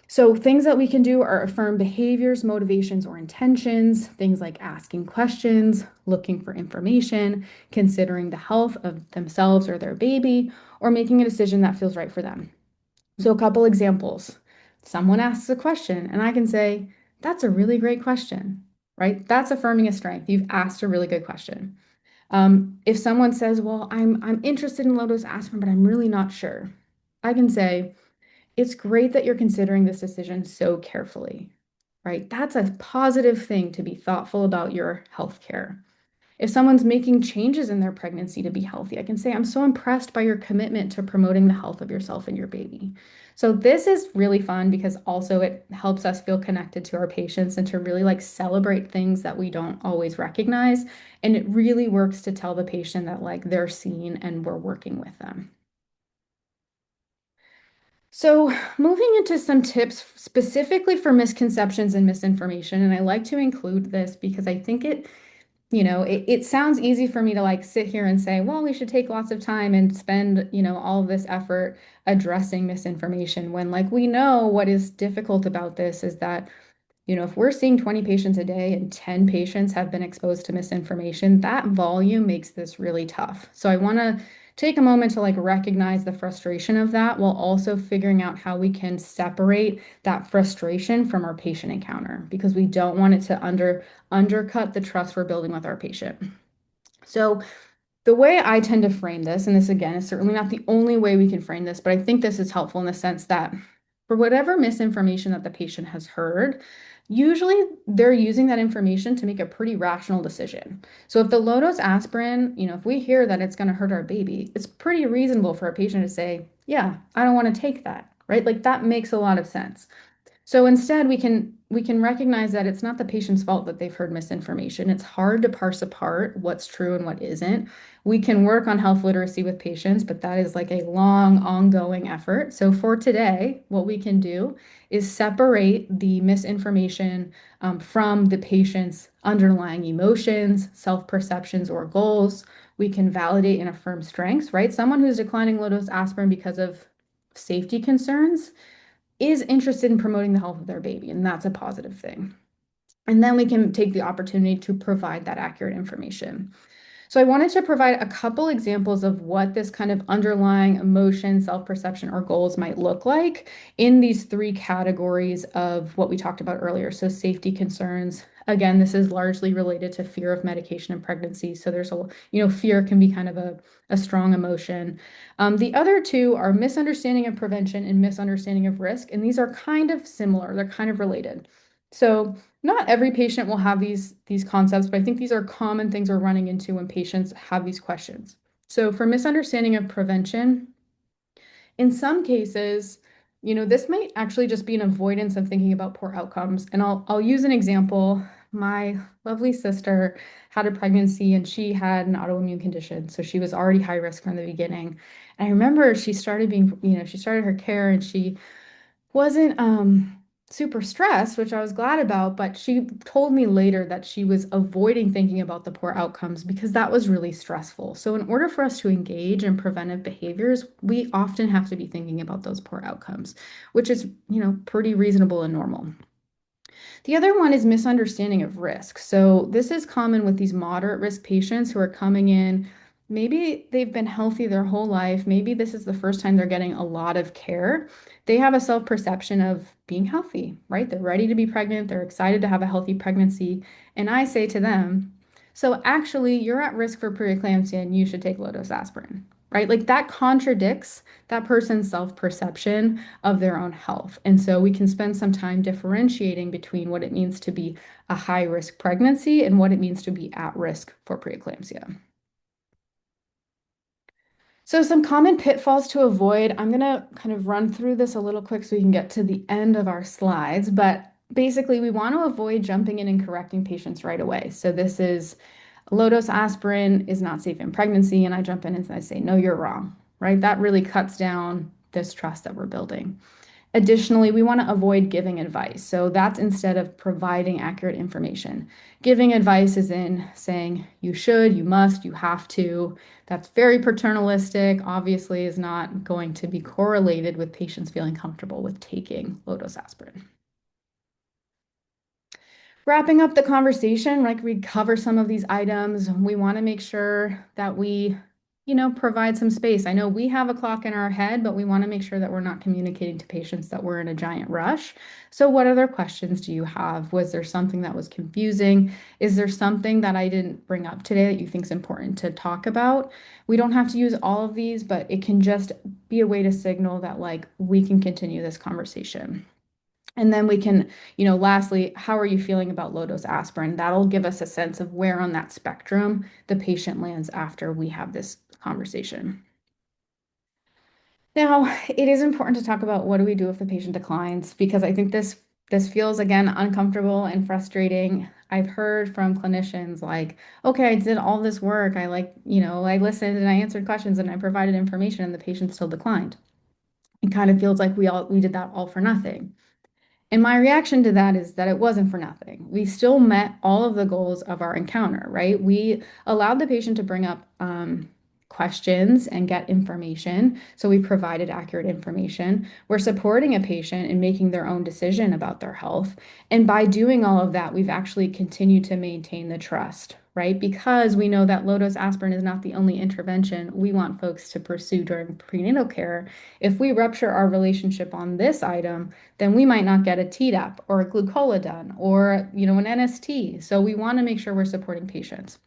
So things that we can do are affirm behaviors, motivations, or intentions, things like asking questions, looking for information, considering the health of themselves or their baby, or making a decision that feels right for them. So a couple examples. Someone asks a question and I can say, that's a really great question, right? That's affirming a strength. You've asked a really good question. If someone says, well, I'm interested in low-dose aspirin, but I'm really not sure, I can say, it's great that you're considering this decision so carefully, right? That's a positive thing to be thoughtful about your healthcare. If someone's making changes in their pregnancy to be healthy, I can say, I'm so impressed by your commitment to promoting the health of yourself and your baby. So this is really fun because also it helps us feel connected to our patients and to really like celebrate things that we don't always recognize. And it really works to tell the patient that like they're seen and we're working with them. So, moving into some tips specifically for misconceptions and misinformation, and I like to include this because I think it sounds easy for me to like sit here and say, well, we should take lots of time and spend, all of this effort addressing misinformation when like we know what is difficult about this is that if we're seeing 20 patients a day and 10 patients have been exposed to misinformation, that volume makes this really tough. So I want to take a moment to like recognize the frustration of that while also figuring out how we can separate that frustration from our patient encounter because we don't want it to undercut the trust we're building with our patient. So the way I tend to frame this, and this again is certainly not the only way we can frame this, but I think this is helpful in the sense that for whatever misinformation that the patient has heard, usually they're using that information to make a pretty rational decision. So if the low-dose aspirin, if we hear that it's going to hurt our baby, it's pretty reasonable for a patient to say, yeah, I don't want to take that, right? Like that makes a lot of sense. So instead, we can recognize that it's not the patient's fault that they've heard misinformation. It's hard to parse apart what's true and what isn't. We can work on health literacy with patients, but that is like a long, ongoing effort. So for today, what we can do is separate the misinformation from the patient's underlying emotions, self-perceptions, or goals. We can validate and affirm strengths, right? Someone who's declining low-dose aspirin because of safety concerns is interested in promoting the health of their baby, and that's a positive thing. And then we can take the opportunity to provide that accurate information. So I wanted to provide a couple examples of what this kind of underlying emotion, self-perception, or goals might look like in these three categories of what we talked about earlier. So safety concerns. Again, this is largely related to fear of medication and pregnancy. So there's fear can be kind of a strong emotion. The other two are misunderstanding of prevention and misunderstanding of risk. And these are kind of similar. They're kind of related. So not every patient will have these concepts, but I think these are common things we're running into when patients have these questions. So for misunderstanding of prevention, in some cases, this might actually just be an avoidance of thinking about poor outcomes. And I'll use an example. My lovely sister had a pregnancy and she had an autoimmune condition. So she was already high risk from the beginning. And I remember she started her care and she wasn't super stressed, which I was glad about, but she told me later that she was avoiding thinking about the poor outcomes because that was really stressful. So, in order for us to engage in preventive behaviors, we often have to be thinking about those poor outcomes, which is, pretty reasonable and normal. The other one is misunderstanding of risk. So, this is common with these moderate risk patients who are coming in. Maybe they've been healthy their whole life. Maybe this is the first time they're getting a lot of care. They have a self-perception of being healthy, right? They're ready to be pregnant. They're excited to have a healthy pregnancy. And I say to them, so actually, you're at risk for preeclampsia and you should take low-dose aspirin, right? Like that contradicts that person's self-perception of their own health. And so we can spend some time differentiating between what it means to be a high risk pregnancy and what it means to be at risk for preeclampsia. So some common pitfalls to avoid. I'm going to kind of run through this a little quick so we can get to the end of our slides, but basically we want to avoid jumping in and correcting patients right away. So this is low dose aspirin is not safe in pregnancy, and I jump in and I say, no, you're wrong, right? That really cuts down this trust that we're building. Additionally, we want to avoid giving advice. So that's instead of providing accurate information. Giving advice is in saying you should, you must, you have to. That's very paternalistic, obviously, is not going to be correlated with patients feeling comfortable with taking low dose aspirin. Wrapping up the conversation, like we cover some of these items, we want to make sure that we, provide some space. I know we have a clock in our head, but we want to make sure that we're not communicating to patients that we're in a giant rush. So, what other questions do you have? Was there something that was confusing? Is there something that I didn't bring up today that you think is important to talk about? We don't have to use all of these, but it can just be a way to signal that, like, we can continue this conversation. And then we can, lastly, how are you feeling about low dose aspirin? That'll give us a sense of where on that spectrum the patient lands after we have this conversation. Now, it is important to talk about what do we do if the patient declines, because I think this feels again uncomfortable and frustrating. I've heard from clinicians like, okay, I did all this work. I listened and I answered questions and I provided information and the patient still declined. It kind of feels like we did that all for nothing. And my reaction to that is that it wasn't for nothing. We still met all of the goals of our encounter, right? We allowed the patient to bring up questions and get information. So we provided accurate information. We're supporting a patient in making their own decision about their health. And by doing all of that, we've actually continued to maintain the trust, right? Because we know that low dose aspirin is not the only intervention we want folks to pursue during prenatal care. If we rupture our relationship on this item, then we might not get a Tdap or a glucola done or, an NST. So we want to make sure we're supporting patients.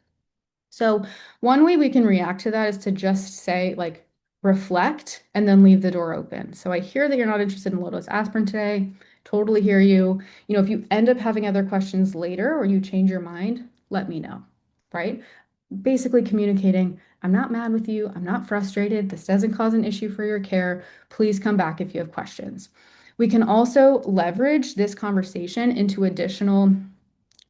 So one way we can react to that is to just say, like, reflect and then leave the door open. So I hear that you're not interested in low-dose aspirin today. Totally hear you. If you end up having other questions later or you change your mind, let me know, right? Basically communicating, I'm not mad with you. I'm not frustrated. This doesn't cause an issue for your care. Please come back if you have questions. We can also leverage this conversation into additional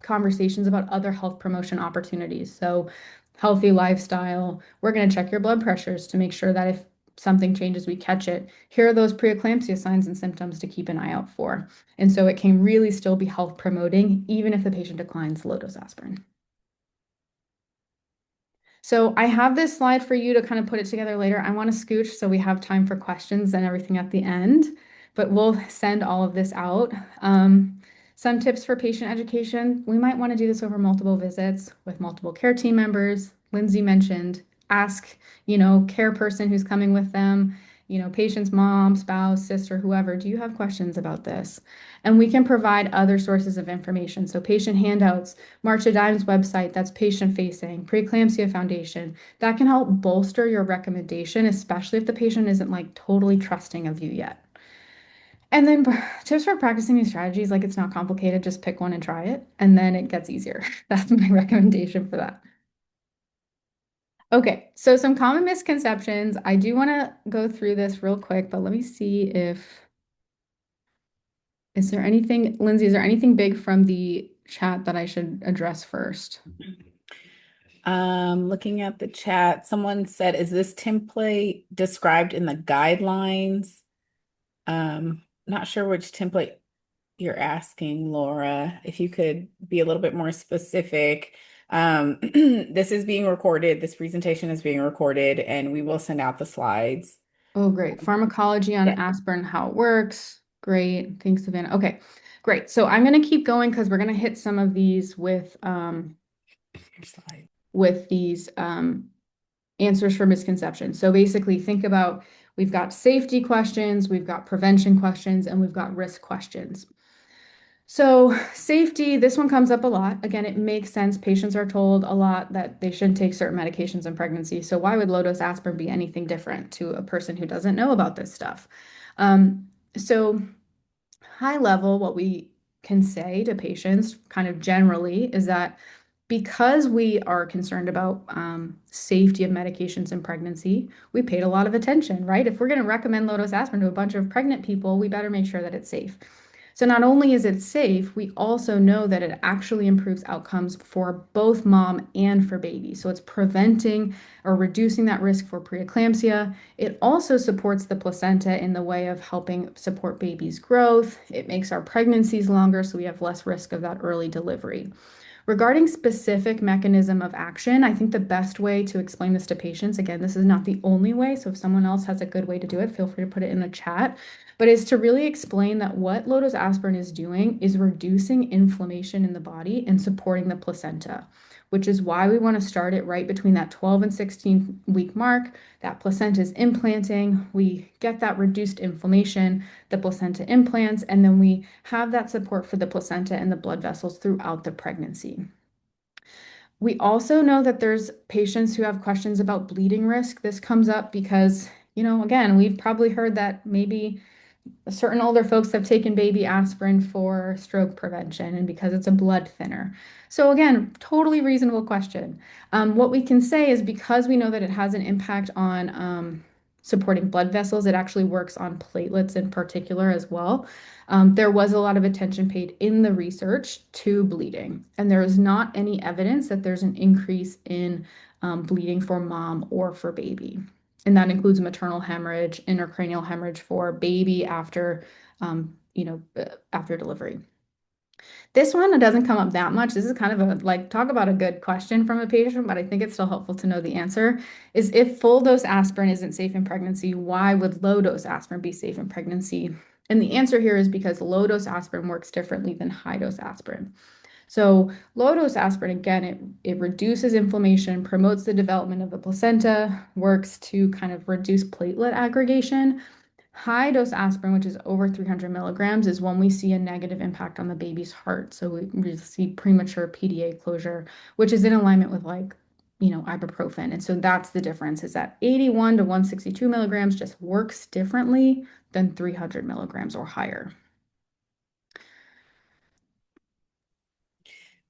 conversations about other health promotion opportunities. So, healthy lifestyle, we're going to check your blood pressures to make sure that if something changes, we catch it. Here are those preeclampsia signs and symptoms to keep an eye out for. And so it can really still be health promoting, even if the patient declines low dose aspirin. So I have this slide for you to kind of put it together later. I want to scooch so we have time for questions and everything at the end, but we'll send all of this out. Some tips for patient education. We might want to do this over multiple visits with multiple care team members. Lindsay mentioned ask, care person who's coming with them, patient's mom, spouse, sister, whoever, do you have questions about this? And we can provide other sources of information. So patient handouts, March of Dimes website that's patient facing, Preeclampsia Foundation, that can help bolster your recommendation, especially if the patient isn't like totally trusting of you yet. And then tips for practicing these strategies, like it's not complicated, just pick one and try it, and then it gets easier. That's my recommendation for that. Okay, so some common misconceptions. I do want to go through this real quick, but let me see if, is there anything, Lindsay, is there anything big from the chat that I should address first? Looking at the chat, someone said, is this template described in the guidelines? Not sure which template you're asking, Laura. If you could be a little bit more specific. This is being recorded. This presentation is being recorded, and we will send out the slides. Oh, great. Pharmacology on Yeah. aspirin, how it works. Great. Thanks, Savannah. Okay, great. So I'm going to keep going because we're going to hit some of these Slide. with these answers for misconceptions. So basically, think about we've got safety questions, we've got prevention questions, and we've got risk questions. So, safety, this one comes up a lot. Again, it makes sense. Patients are told a lot that they shouldn't take certain medications in pregnancy. So, why would low-dose aspirin be anything different to a person who doesn't know about this stuff? Um, so, high level, what we can say to patients, kind of generally, is that because we are concerned about safety of medications in pregnancy, we paid a lot of attention, right? If we're going to recommend low-dose aspirin to a bunch of pregnant people, we better make sure that it's safe. So not only is it safe, we also know that it actually improves outcomes for both mom and for baby. So it's preventing or reducing that risk for preeclampsia. It also supports the placenta in the way of helping support baby's growth. It makes our pregnancies longer, so we have less risk of that early delivery. Regarding specific mechanism of action, I think the best way to explain this to patients, again, this is not the only way, so if someone else has a good way to do it, feel free to put it in the chat, but is to really explain that what low-dose aspirin is doing is reducing inflammation in the body and supporting the placenta, which is why we want to start it right between that 12 and 16 week mark. That placenta is implanting, we get that reduced inflammation, the placenta implants, and then we have that support for the placenta and the blood vessels throughout the pregnancy. We also know that there's patients who have questions about bleeding risk. This comes up because, again, we've probably heard that maybe certain older folks have taken baby aspirin for stroke prevention and because it's a blood thinner. So again, totally reasonable question. What we can say is because we know that it has an impact on supporting blood vessels, it actually works on platelets in particular as well. There was a lot of attention paid in the research to bleeding, and there is not any evidence that there's an increase in bleeding for mom or for baby. And that includes maternal hemorrhage, intracranial hemorrhage for baby after delivery. This one, it doesn't come up that much. This is kind of talk about a good question from a patient, but I think it's still helpful to know the answer is if full dose aspirin isn't safe in pregnancy, why would low dose aspirin be safe in pregnancy? And the answer here is because low dose aspirin works differently than high dose aspirin. So low dose aspirin, again, it reduces inflammation, promotes the development of the placenta, works to kind of reduce platelet aggregation. High dose aspirin, which is over 300 milligrams, is when we see a negative impact on the baby's heart. So we see premature PDA closure, which is in alignment with ibuprofen. And so that's the difference is that 81 to 162 milligrams just works differently than 300 milligrams or higher.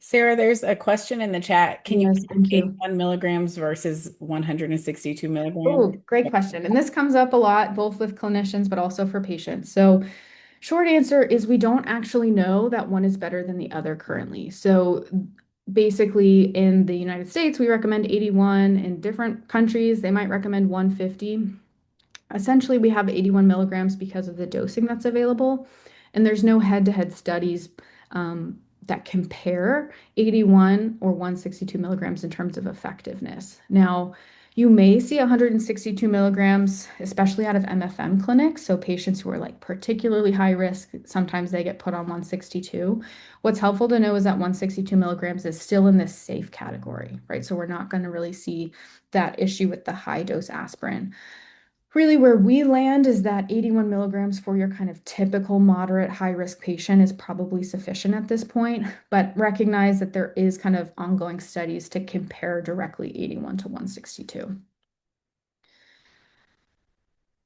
Sarah, there's a question in the chat. Can you Yes, thank you. 81 milligrams versus 162 milligrams? Oh, great question. And this comes up a lot, both with clinicians, but also for patients. So, short answer is we don't actually know that one is better than the other currently. So, basically, in the United States, we recommend 81. In different countries, they might recommend 150. Essentially, we have 81 milligrams because of the dosing that's available. And there's no head-to-head studies that compare 81 or 162 milligrams in terms of effectiveness. Now, you may see 162 milligrams, especially out of MFM clinics. So patients who are particularly high risk, sometimes they get put on 162. What's helpful to know is that 162 milligrams is still in this safe category, right? So we're not going to really see that issue with the high dose aspirin. Really, where we land is that 81 milligrams for your kind of typical moderate high risk patient is probably sufficient at this point, but recognize that there is kind of ongoing studies to compare directly 81 to 162.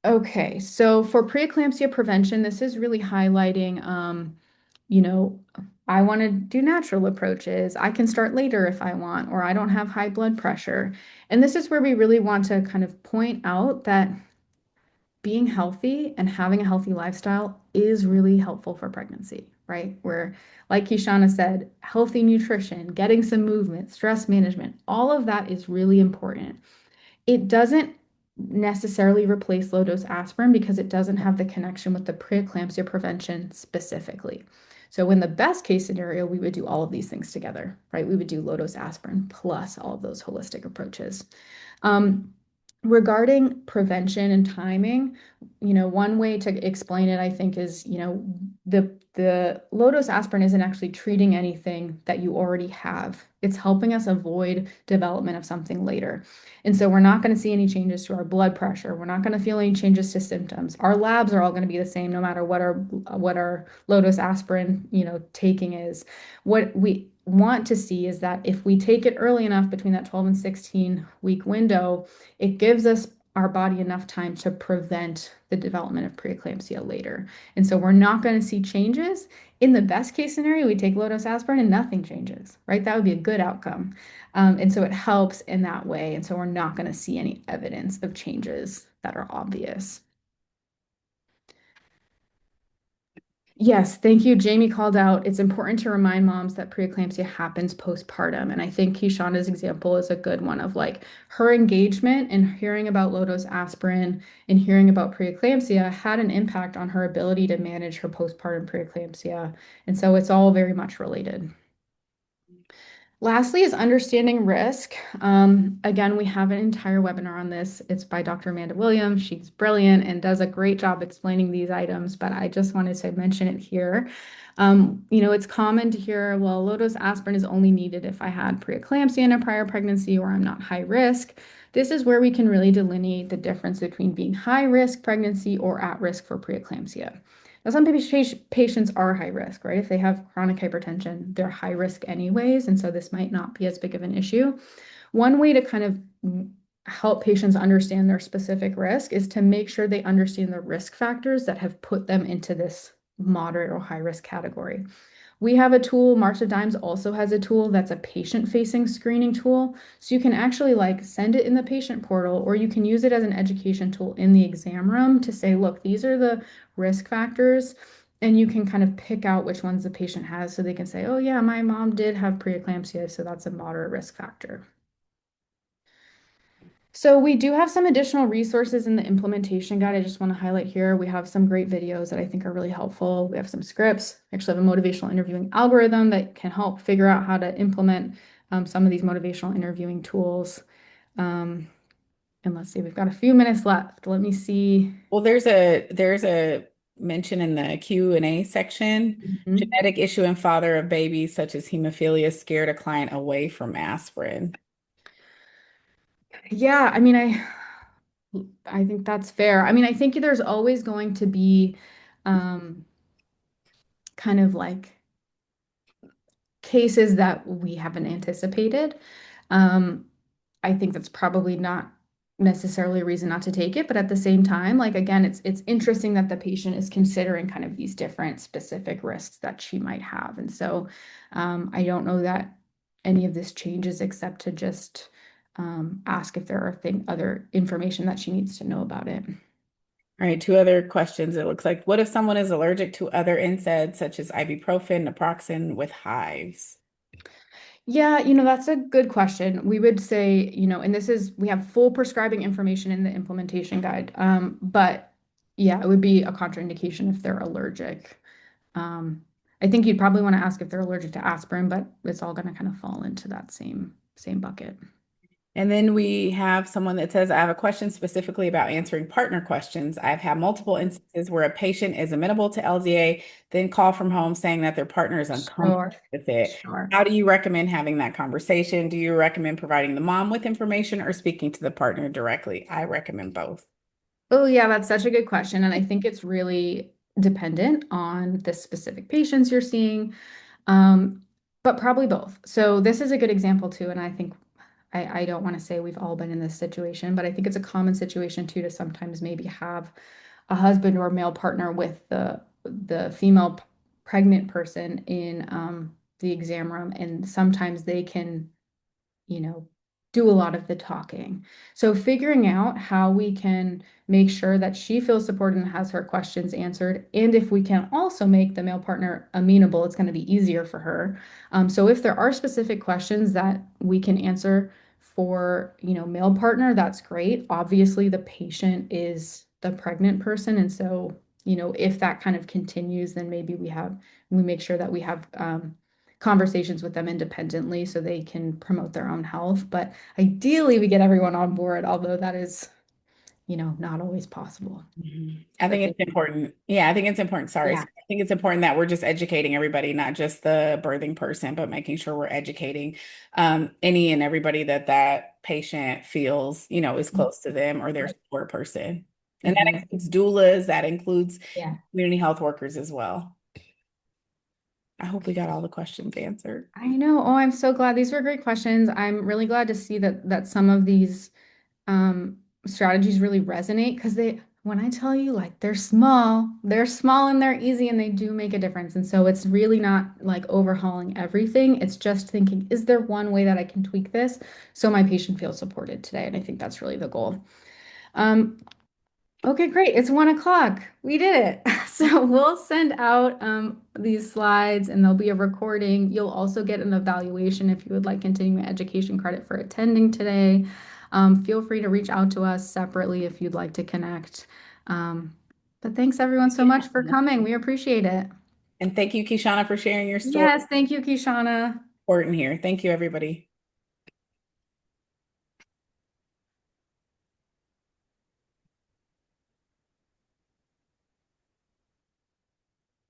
Okay, so for preeclampsia prevention, this is really highlighting, you know, I want to do natural approaches. I can start later if I want, or I don't have high blood pressure. And this is where we really want to kind of point out that being healthy and having a healthy lifestyle is really helpful for pregnancy, right? Where, like Ky-Shana said, healthy nutrition, getting some movement, stress management, all of that is really important. It doesn't necessarily replace low-dose aspirin because it doesn't have the connection with the preeclampsia prevention specifically. So in the best case scenario, we would do all of these things together, right? We would do low-dose aspirin plus all of those holistic approaches. Um, Regarding prevention and timing, one way to explain it, I think, is, the low-dose aspirin isn't actually treating anything that you already have. It's helping us avoid development of something later. And so we're not going to see any changes to our blood pressure. We're not going to feel any changes to symptoms. Our labs are all going to be the same no matter what our low-dose aspirin, taking is. What we want to see is that if we take it early enough between that 12 and 16 week window, it gives us our body enough time to prevent the development of preeclampsia later. And so we're not going to see changes. In the best case scenario, we take low dose aspirin and nothing changes, right? That would be a good outcome. And so it helps in that way. And so we're not going to see any evidence of changes that are obvious. Yes, thank you. Jamie called out, it's important to remind moms that preeclampsia happens postpartum. And I think Ky-Shana's example is a good one of like her engagement and hearing about low-dose aspirin and hearing about preeclampsia had an impact on her ability to manage her postpartum preeclampsia. And so it's all very much related. Lastly is understanding risk. Again, we have an entire webinar on this. It's by Dr. Amanda Williams. She's brilliant and does a great job explaining these items, but I just wanted to mention it here. It's common to hear, well, low-dose aspirin is only needed if I had preeclampsia in a prior pregnancy or I'm not high risk. This is where we can really delineate the difference between being high risk pregnancy or at risk for preeclampsia. Now, some patients are high risk, right? If they have chronic hypertension, they're high risk anyways, and so this might not be as big of an issue. One way to kind of help patients understand their specific risk is to make sure they understand the risk factors that have put them into this moderate or high risk category. We have a tool, March of Dimes also has a tool that's a patient-facing screening tool. So you can actually like send it in the patient portal, or you can use it as an education tool in the exam room to say, look, these are the risk factors. And you can kind of pick out which ones the patient has so they can say, oh yeah, my mom did have preeclampsia, so that's a moderate risk factor. So we do have some additional resources in the implementation guide. I just want to highlight here. We have some great videos that I think are really helpful. We have some scripts. We actually have a motivational interviewing algorithm that can help figure out how to implement some of these motivational interviewing tools. And let's see, we've got a few minutes left. Let me see. Well, there's a mention in the Q&A section. Mhm. Genetic issue in father of babies such as hemophilia scared a client away from aspirin. Yeah, I mean, I think that's fair. I mean, I think there's always going to be um, kind of like cases that we haven't anticipated. Um, I think that's probably not necessarily a reason not to take it, but at the same time, like again, it's interesting that the patient is considering kind of these different specific risks that she might have. And so I don't know that any of this changes except to just ask if there are other information that she needs to know about it. All right, two other questions. It looks like, what if someone is allergic to other NSAIDs such as ibuprofen, naproxen with hives? Yeah, that's a good question. We would say, and we have full prescribing information in the implementation guide. But yeah, it would be a contraindication if they're allergic. Um, I think you'd probably want to ask if they're allergic to aspirin, but it's all going to kind of fall into that same bucket. And then we have someone that says, I have a question specifically about answering partner questions. I've had multiple instances where a patient is amenable to LDA, then call from home saying that their partner is uncomfortable Sure, with it. sure. How do you recommend having that conversation? Do you recommend providing the mom with information or speaking to the partner directly? I recommend both. Oh, yeah, that's such a good question. And I think it's really dependent on the specific patients you're seeing, um, but probably both. So this is a good example too. And I think I don't want to say we've all been in this situation, but I think it's a common situation too to sometimes maybe have a husband or a male partner with the female pregnant person in the exam room, and sometimes they can you know, do a lot of the talking. So figuring out how we can make sure that she feels supported and has her questions answered. And if we can also make the male partner amenable, it's going to be easier for her. So if there are specific questions that we can answer for, male partner, that's great. Obviously, the patient is the pregnant person. And so, if that kind of continues, then maybe we make sure that we have conversations with them independently so they can promote their own health. But ideally, we get everyone on board, although that is, not always possible. I But think thank it's you. important. Yeah, I think it's important. Sorry. Yeah. I think it's important that we're just educating everybody, not just the birthing person, but making sure we're educating any and everybody that that patient feels, is close to them or their Right. support person. And that Mhm. includes doulas, that includes Yeah. community health workers as well. I hope we got all the questions answered. I know. Oh, I'm so glad. These were great questions. I'm really glad to see that some of these um, strategies really resonate because when I tell you, like, they're small and they're easy and they do make a difference. And so it's really not like overhauling everything. It's just thinking, is there one way that I can tweak this so my patient feels supported today? And I think that's really the goal. Um, Okay, great. It's 1 o'clock. We did it. So we'll send out these slides and there'll be a recording. You'll also get an evaluation if you would like continuing education credit for attending today. Feel free to reach out to us separately if you'd like to connect. Um, but thanks everyone so much for coming. We appreciate it. And thank you, Kishana, for sharing your story. Yes, thank you, Kishana. Important here. Thank you, everybody.